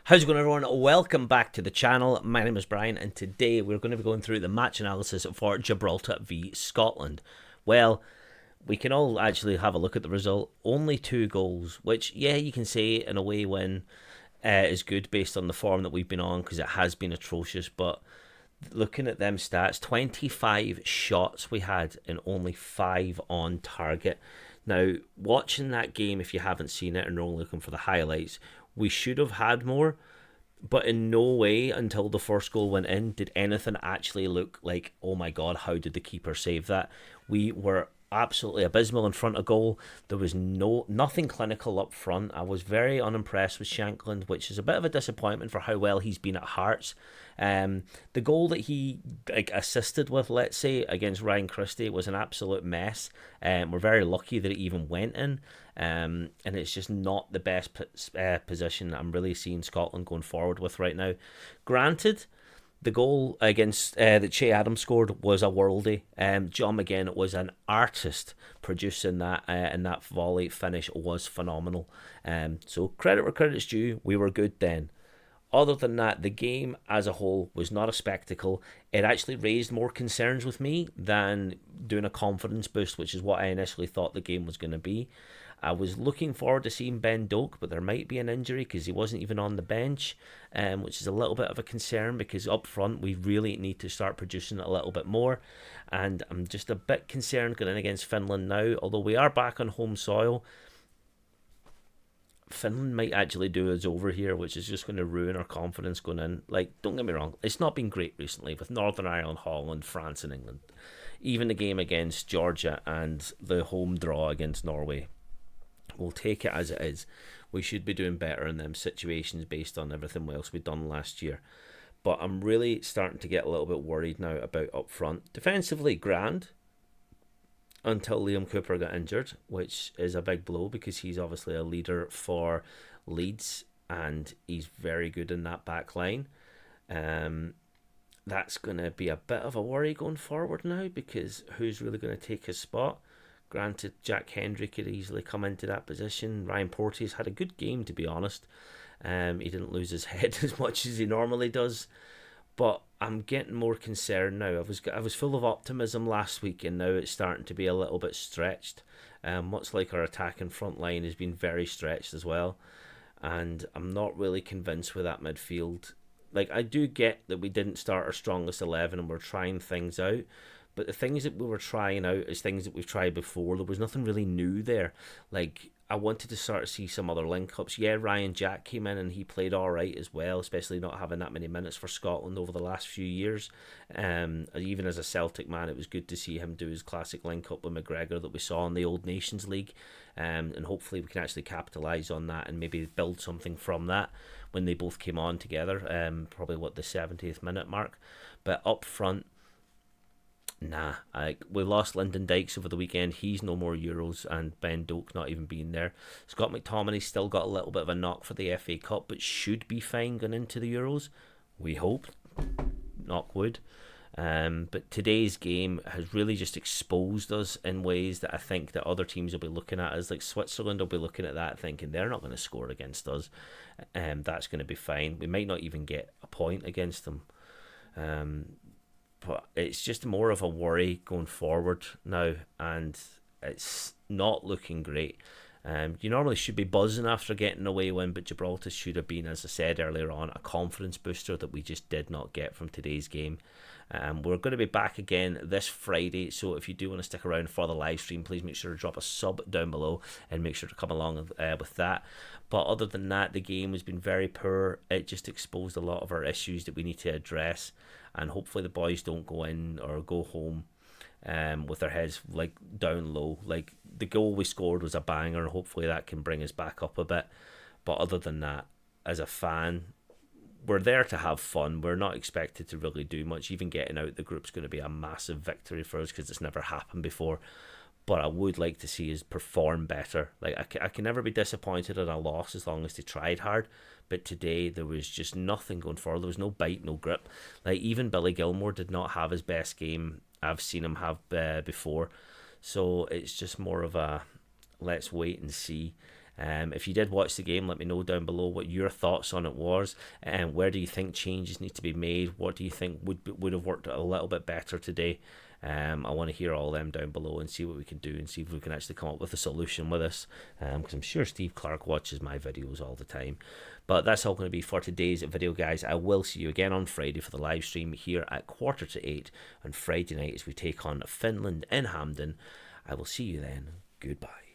How's it going, everyone? Welcome back to the channel. My name is Brian, and today we're going to be going through the match analysis for Gibraltar v Scotland. Well, we can all actually have a look at the result. Only 2 goals, which, yeah, you can say in a way win is good based on the form that we've been on, because it has been atrocious. But looking at them stats, 25 shots we had and only 5 on target. Now, watching that game, if you haven't seen it and are only looking for the highlights, we should have had more, but in no way until the first goal went in did anything actually look like, oh my god, how did the keeper save that? We were absolutely abysmal in front of goal. There was nothing clinical up front. I was very unimpressed with Shankland, which is a bit of a disappointment for how well he's been at Hearts. The goal that he assisted with, let's say, against Ryan Christie was an absolute mess. We're very lucky that it even went in. And it's just not the best position that I'm really seeing Scotland going forward with right now. Granted, the goal against that Che Adams scored was a worldie. John McGinn was an artist producing that, and that volley finish was phenomenal. So credit where credit's due. We were good then. Other than that, the game as a whole was not a spectacle. It actually raised more concerns with me than doing a confidence boost, which is what I initially thought the game was going to be. I was looking forward to seeing Ben Doak, but there might be an injury because he wasn't even on the bench, which is a little bit of a concern because up front we really need to start producing a little bit more. And I'm just a bit concerned going in against Finland now, although we are back on home soil. Finland might actually do us over here, which is just going to ruin our confidence going in. Like, don't get me wrong, it's not been great recently with Northern Ireland, Holland, France and England. Even the game against Georgia and the home draw against Norway. We'll take it as it is. We should be doing better in them situations based on everything else we've done last year. But I'm really starting to get a little bit worried now about up front. Defensively, grand. Until Liam Cooper got injured, which is a big blow because he's obviously a leader for Leeds and he's very good in that back line. That's going to be a bit of a worry going forward now because who's really going to take his spot? Granted, Jack Hendry could easily come into that position. Ryan Porteous had a good game, to be honest. He didn't lose his head as much as he normally does. But I'm getting more concerned now. I was full of optimism last week, and now it's starting to be a little bit stretched. Much like our attacking front line has been very stretched as well. And I'm not really convinced with that midfield. Like, I do get that we didn't start our strongest 11 and we're trying things out. But the things that we were trying out is things that we've tried before. There was nothing really new there. Like, I wanted to sort of see some other link-ups. Yeah, Ryan Jack came in and he played all right as well, especially not having that many minutes for Scotland over the last few years. Even as a Celtic man, it was good to see him do his classic link-up with McGregor that we saw in the Old Nations League. And hopefully we can actually capitalise on that and maybe build something from that when they both came on together, probably the 70th minute mark. But up front, nah, we lost Lyndon Dykes over the weekend. He's no more Euros, and Ben Doak not even being there. Scott McTominay's still got a little bit of a knock for the FA Cup, but should be fine going into the Euros. We hope. Knock wood. But today's game has really just exposed us in ways that I think that other teams will be looking at us. Like Switzerland will be looking at that thinking they're not going to score against us. That's going to be fine. We might not even get a point against them. But it's just more of a worry going forward now, and it's not looking great. You normally should be buzzing after getting an away win, but Gibraltar should have been, as I said earlier on, a confidence booster that we just did not get from today's game. We're going to be back again this Friday, so if you do want to stick around for the live stream, please make sure to drop a sub down below and make sure to come along with that. But other than that, the game has been very poor. It just exposed a lot of our issues that we need to address, and hopefully the boys don't go in or go home with their heads like down low. Like, the goal we scored was a banger. Hopefully that can bring us back up a bit. But other than that, as a fan, we're there to have fun. We're not expected to really do much. Even getting out the group's going to be a massive victory for us because it's never happened before. But I would like to see us perform better. Like, I can never be disappointed in a loss as long as they tried hard. But today there was just nothing going forward. There was no bite, no grip. Like, even Billy Gilmore did not have his best game I've seen him have before. So it's just more of a let's wait and see. If you did watch the game, let me know down below what your thoughts on it was, and where do you think changes need to be made? What do you think would have worked a little bit better today? I want to hear all them down below and see what we can do and see if we can actually come up with a solution with this, because I'm sure Steve Clark watches my videos all the time. But that's all going to be for today's video, guys. I will see you again on Friday for the live stream here at 7:45 on Friday night as we take on Finland in Hampden. I will see you then. Goodbye.